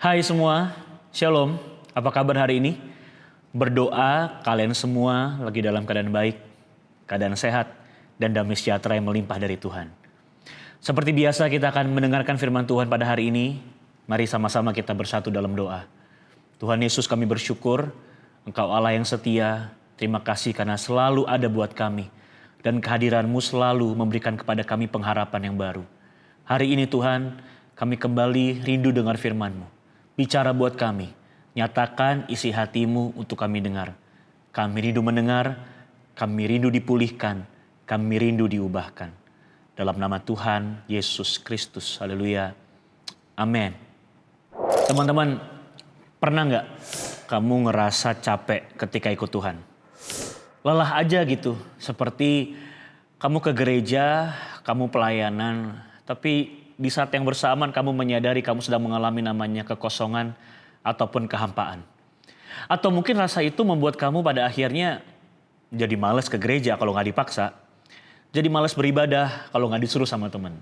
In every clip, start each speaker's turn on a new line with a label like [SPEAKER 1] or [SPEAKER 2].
[SPEAKER 1] Hai semua, Shalom. Apa kabar hari ini? Berdoa kalian semua lagi dalam keadaan baik, keadaan sehat, dan damai sejahtera yang melimpah dari Tuhan. Seperti biasa kita akan mendengarkan firman Tuhan pada hari ini. Mari sama-sama kita bersatu dalam doa. Tuhan Yesus, kami bersyukur Engkau Allah yang setia. Terima kasih karena selalu ada buat kami. Dan kehadiran-Mu selalu memberikan kepada kami pengharapan yang baru. Hari ini Tuhan, kami kembali rindu dengar firman-Mu. Bicara buat kami, nyatakan isi hati-Mu untuk kami dengar. Kami rindu mendengar, kami rindu dipulihkan, kami rindu diubahkan. Dalam nama Tuhan Yesus Kristus, haleluya, amin. Teman-teman, pernah nggak kamu ngerasa capek ketika ikut Tuhan? Lelah aja gitu, seperti kamu ke gereja, kamu pelayanan, tapi di saat yang bersamaan kamu menyadari kamu sedang mengalami namanya kekosongan ataupun kehampaan. Atau mungkin rasa itu membuat kamu pada akhirnya jadi malas ke gereja kalau nggak dipaksa. Jadi malas beribadah kalau nggak disuruh sama teman.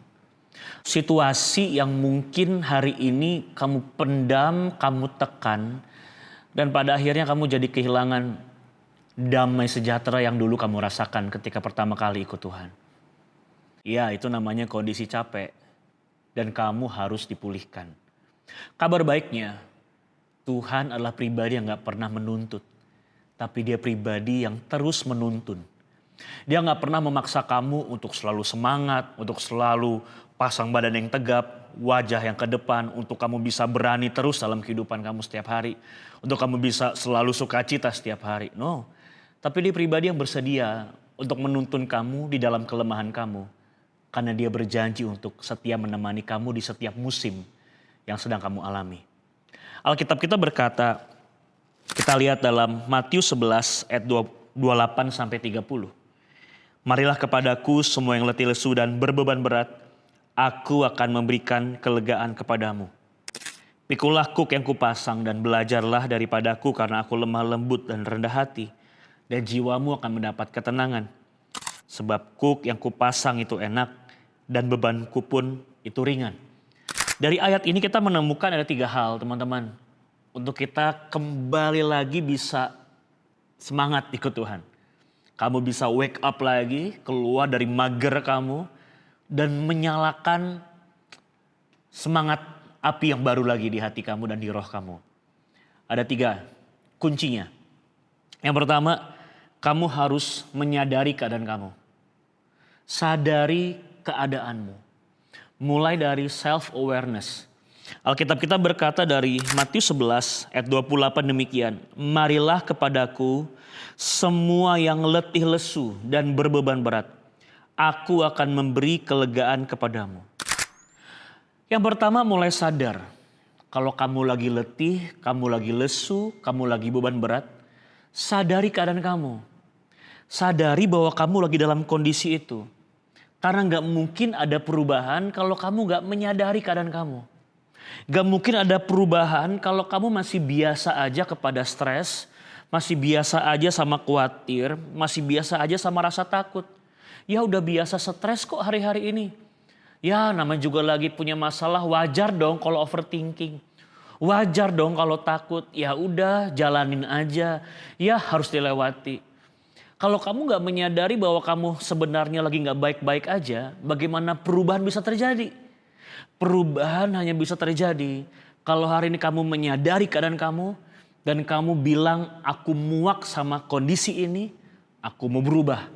[SPEAKER 1] Situasi yang mungkin hari ini kamu pendam, kamu tekan. Dan pada akhirnya kamu jadi kehilangan damai sejahtera yang dulu kamu rasakan ketika pertama kali ikut Tuhan. Ya, itu namanya kondisi capek. Dan kamu harus dipulihkan. Kabar baiknya, Tuhan adalah pribadi yang gak pernah menuntut. Tapi dia pribadi yang terus menuntun. Dia gak pernah memaksa kamu untuk selalu semangat, untuk selalu pasang badan yang tegap, wajah yang ke depan, untuk kamu bisa berani terus dalam kehidupan kamu setiap hari. Untuk kamu bisa selalu sukacita setiap hari. No, tapi dia pribadi yang bersedia untuk menuntun kamu di dalam kelemahan kamu. Karena dia berjanji untuk setia menemani kamu di setiap musim yang sedang kamu alami. Alkitab kita berkata, kita lihat dalam Matius 11 ayat 28 sampai 30. Marilah kepadaku semua yang letih lesu dan berbeban berat, aku akan memberikan kelegaan kepadamu. Pikulah kuk yang kupasang dan belajarlah daripadaku karena aku lemah lembut dan rendah hati. Dan jiwamu akan mendapat ketenangan. Sebab kuk yang kupasang itu enak dan bebanku pun itu ringan. Dari ayat ini kita menemukan ada 3 hal teman-teman. Untuk kita kembali lagi bisa semangat ikut Tuhan. Kamu bisa wake up lagi, keluar dari mager kamu. Dan menyalakan semangat api yang baru lagi di hati kamu dan di roh kamu. Ada 3 kuncinya. Yang pertama, kamu harus menyadari keadaan kamu. Sadari keadaanmu. Mulai dari self-awareness. Alkitab kita berkata dari Matius 11 ayat 28 demikian. Marilah kepadaku semua yang letih lesu dan berbeban berat. Aku akan memberi kelegaan kepadamu. Yang pertama, mulai sadar. Kalau kamu lagi letih, kamu lagi lesu, kamu lagi beban berat. Sadari keadaan kamu. Sadari bahwa kamu lagi dalam kondisi itu. Karena gak mungkin ada perubahan kalau kamu gak menyadari keadaan kamu. Gak mungkin ada perubahan kalau kamu masih biasa aja kepada stres. Masih biasa aja sama khawatir. Masih biasa aja sama rasa takut. Ya udah biasa stres kok hari-hari ini. Ya namanya juga lagi punya masalah, wajar dong kalau overthinking. Wajar dong kalau takut. Ya udah jalanin aja. Ya harus dilewati. Kalau kamu gak menyadari bahwa kamu sebenarnya lagi gak baik-baik aja, bagaimana perubahan bisa terjadi? Perubahan hanya bisa terjadi kalau hari ini kamu menyadari keadaan kamu dan kamu bilang, aku muak sama kondisi ini, aku mau berubah,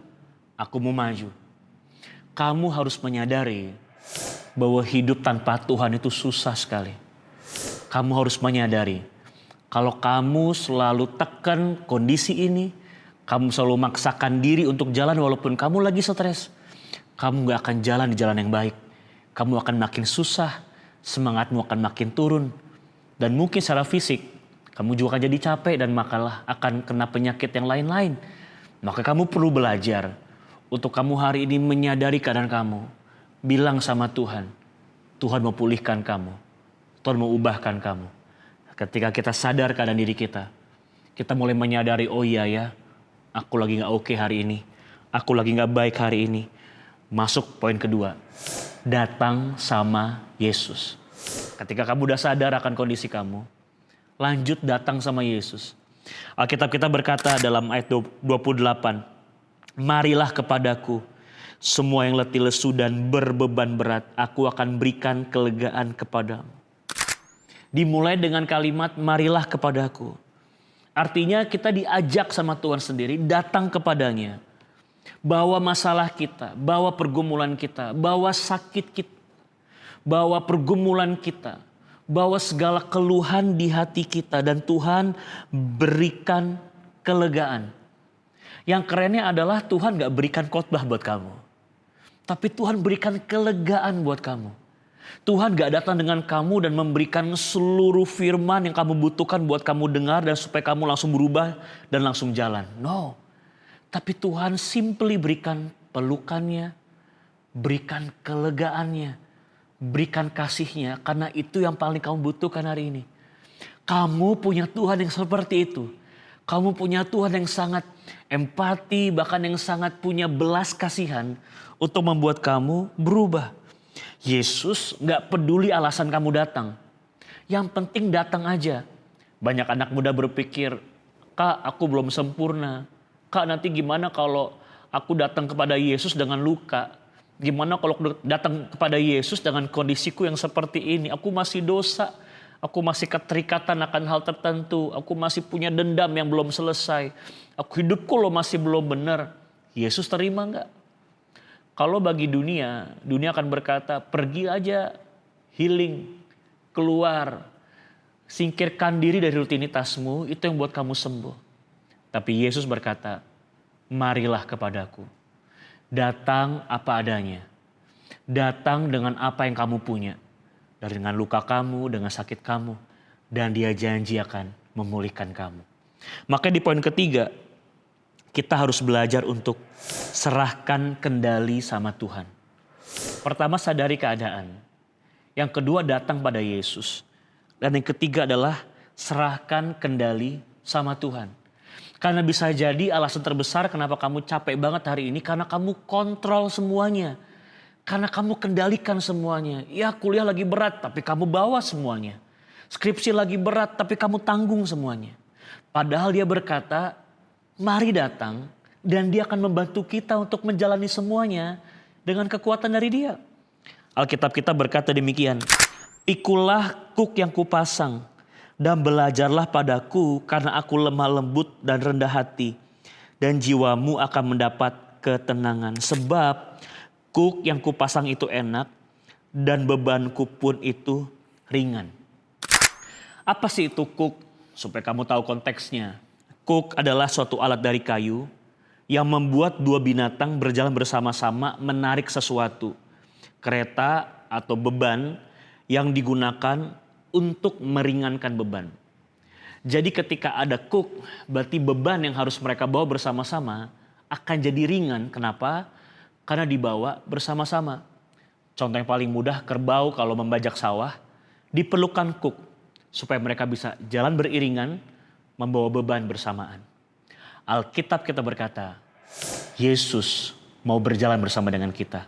[SPEAKER 1] aku mau maju. Kamu harus menyadari bahwa hidup tanpa Tuhan itu susah sekali. Kamu harus menyadari kalau kamu selalu tekan kondisi ini, kamu selalu maksakan diri untuk jalan walaupun kamu lagi stres. Kamu gak akan jalan di jalan yang baik. Kamu akan makin susah. Semangatmu akan makin turun. Dan mungkin secara fisik, kamu juga akan jadi capek dan makalah akan kena penyakit yang lain-lain. Maka kamu perlu belajar untuk kamu hari ini menyadari keadaan kamu. Bilang sama Tuhan, Tuhan mau pulihkan kamu. Tuhan mau ubahkan kamu. Ketika kita sadar keadaan diri kita mulai menyadari, oh iya ya, aku lagi gak oke hari ini. Aku lagi gak baik hari ini. Masuk poin kedua. Datang sama Yesus. Ketika kamu udah sadar akan kondisi kamu, lanjut datang sama Yesus. Alkitab kita berkata dalam ayat 28, marilah kepadaku semua yang letih lesu dan berbeban berat, aku akan berikan kelegaan kepadamu. Dimulai dengan kalimat marilah kepadaku. Artinya kita diajak sama Tuhan sendiri datang kepadanya. Bawa masalah kita, bawa pergumulan kita, bawa sakit kita, bawa pergumulan kita, bawa segala keluhan di hati kita, dan Tuhan berikan kelegaan. Yang kerennya adalah Tuhan gak berikan khotbah buat kamu, tapi Tuhan berikan kelegaan buat kamu. Tuhan gak datang dengan kamu dan memberikan seluruh firman yang kamu butuhkan buat kamu dengar dan supaya kamu langsung berubah dan langsung jalan. No, tapi Tuhan simply berikan pelukannya, berikan kelegaannya, berikan kasihnya, karena itu yang paling kamu butuhkan hari ini. Kamu punya Tuhan yang seperti itu. Kamu punya Tuhan yang sangat empati, bahkan yang sangat punya belas kasihan untuk membuat kamu berubah. Yesus gak peduli alasan kamu datang. Yang penting datang aja. Banyak anak muda berpikir, Kak, aku belum sempurna. Kak, nanti gimana kalau aku datang kepada Yesus dengan luka? Gimana kalau datang kepada Yesus dengan kondisiku yang seperti ini? Aku masih dosa. Aku masih keterikatan akan hal tertentu. Aku masih punya dendam yang belum selesai. Hidupku masih belum benar. Yesus terima gak? Kalau bagi dunia akan berkata, pergi aja, healing, keluar, singkirkan diri dari rutinitasmu, itu yang buat kamu sembuh. Tapi Yesus berkata, marilah kepadaku, datang apa adanya, datang dengan apa yang kamu punya, dengan luka kamu, dengan sakit kamu, dan Dia janji akan memulihkan kamu. Maka di poin ketiga, kita harus belajar untuk serahkan kendali sama Tuhan. Pertama, sadari keadaan. Yang kedua, datang pada Yesus. Dan yang ketiga adalah serahkan kendali sama Tuhan. Karena bisa jadi alasan terbesar kenapa kamu capek banget hari ini, karena kamu kontrol semuanya. Karena kamu kendalikan semuanya. Ya, kuliah lagi berat tapi kamu bawa semuanya. Skripsi lagi berat tapi kamu tanggung semuanya. Padahal Dia berkata, mari datang dan Dia akan membantu kita untuk menjalani semuanya dengan kekuatan dari Dia. Alkitab kita berkata demikian, pikulah kuk yang kupasang dan belajarlah padaku karena aku lemah lembut dan rendah hati. Dan jiwamu akan mendapat ketenangan. Sebab kuk yang kupasang itu enak dan bebanku pun itu ringan. Apa sih itu kuk? Supaya kamu tahu konteksnya. Kuk adalah suatu alat dari kayu yang membuat dua binatang berjalan bersama-sama menarik sesuatu. Kereta atau beban yang digunakan untuk meringankan beban. Jadi ketika ada kuk, berarti beban yang harus mereka bawa bersama-sama akan jadi ringan. Kenapa? Karena dibawa bersama-sama. Contoh yang paling mudah, kerbau kalau membajak sawah, diperlukan kuk supaya mereka bisa jalan beriringan, membawa beban bersamaan. Alkitab kita berkata, Yesus mau berjalan bersama dengan kita.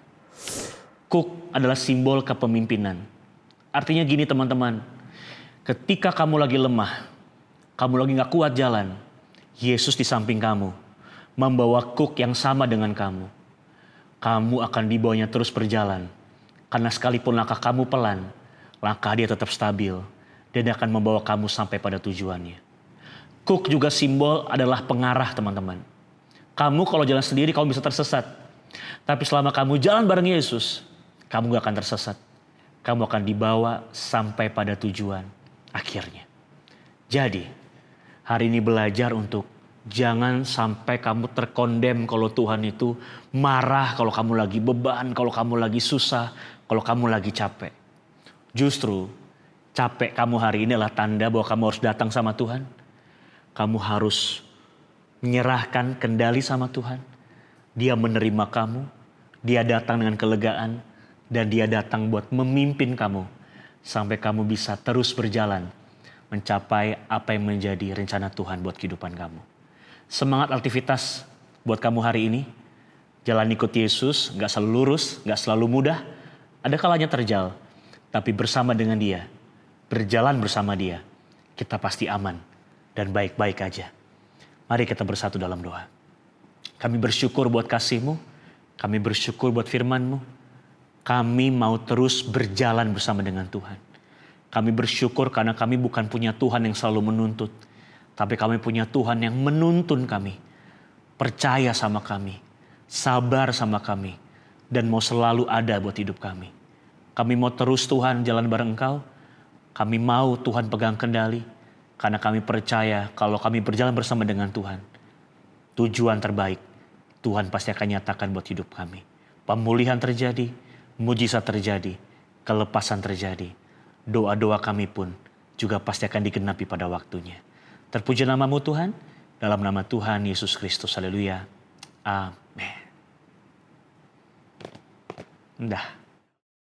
[SPEAKER 1] Kuk adalah simbol kepemimpinan. Artinya gini teman-teman, ketika kamu lagi lemah, kamu lagi gak kuat jalan, Yesus di samping kamu, membawa kuk yang sama dengan kamu. Kamu akan dibawanya terus berjalan. Karena sekalipun langkah kamu pelan, langkah Dia tetap stabil. Dan Dia akan membawa kamu sampai pada tujuannya. Kuk juga simbol adalah pengarah teman-teman. Kamu kalau jalan sendiri kamu bisa tersesat. Tapi selama kamu jalan bareng Yesus, kamu gak akan tersesat. Kamu akan dibawa sampai pada tujuan akhirnya. Jadi, hari ini belajar untuk jangan sampai kamu terkondem kalau Tuhan itu marah kalau kamu lagi beban, kalau kamu lagi susah, kalau kamu lagi capek. Justru capek kamu hari ini adalah tanda bahwa kamu harus datang sama Tuhan. Kamu harus menyerahkan kendali sama Tuhan. Dia menerima kamu. Dia datang dengan kelegaan. Dan Dia datang buat memimpin kamu. Sampai kamu bisa terus berjalan. Mencapai apa yang menjadi rencana Tuhan buat kehidupan kamu. Semangat aktivitas buat kamu hari ini. Jalan ikut Yesus. Gak selalu lurus. Gak selalu mudah. Ada kalanya terjal. Tapi bersama dengan Dia. berjalan bersama dia, kita pasti aman dan baik-baik aja. Mari kita bersatu dalam doa. Kami bersyukur buat kasih-Mu, kami bersyukur buat firman-Mu. Kami mau terus berjalan bersama dengan Tuhan. Kami bersyukur karena kami bukan punya Tuhan yang selalu menuntut, tapi kami punya Tuhan yang menuntun kami, percaya sama kami, sabar sama kami, dan mau selalu ada buat hidup kami. Kami mau terus Tuhan jalan bareng Engkau. Kami mau Tuhan pegang kendali, karena kami percaya kalau kami berjalan bersama dengan Tuhan, tujuan terbaik Tuhan pasti akan nyatakan buat hidup kami. Pemulihan terjadi, mujizat terjadi, kelepasan terjadi. Doa-doa kami pun juga pasti akan digenapi pada waktunya. Terpuji nama-Mu Tuhan, dalam nama Tuhan Yesus Kristus. Haleluya. Amin. Dah.